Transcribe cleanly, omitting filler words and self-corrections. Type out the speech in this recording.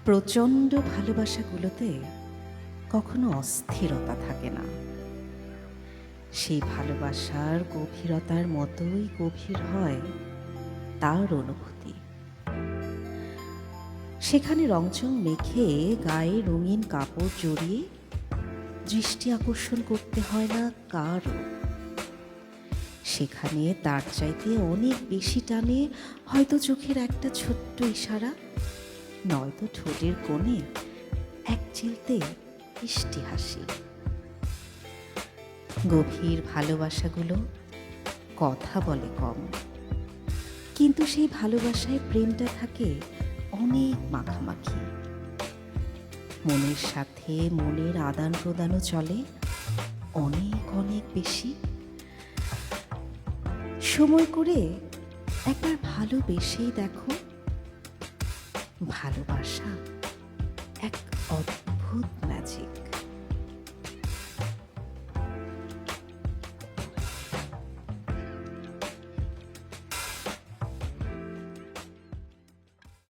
প্রচণ্ড ভালোবাসাগুলোতে কখনো অস্থিরতা থাকে না। সেই ভালোবাসার গভীরতার মতোই গভীর হয় তার অনুভূতি। সেখানে রংচং মেখে গায়ে রঙিন কাপড় জড়িয়ে দৃষ্টি আকর্ষণ করতে হয় না কারও। সেখানে তার চাইতে অনেক বেশি টানে হয়তো চোখের একটা ছোট্ট ইশারা, নয়তো ঠোঁটের কোণে এক চিলতে মিষ্টি হাসি। গভীর ভালোবাসাগুলো কথা বলে কম, কিন্তু সেই ভালোবাসায় প্রেমটা থাকে অনেক মাখামাখি। মনের সাথে মনের আদান প্রদানও চলে অনেক অনেক বেশি। সময় করে একবার ভালোবেসেই দেখো, ভালোবাসা এক অদ্ভুত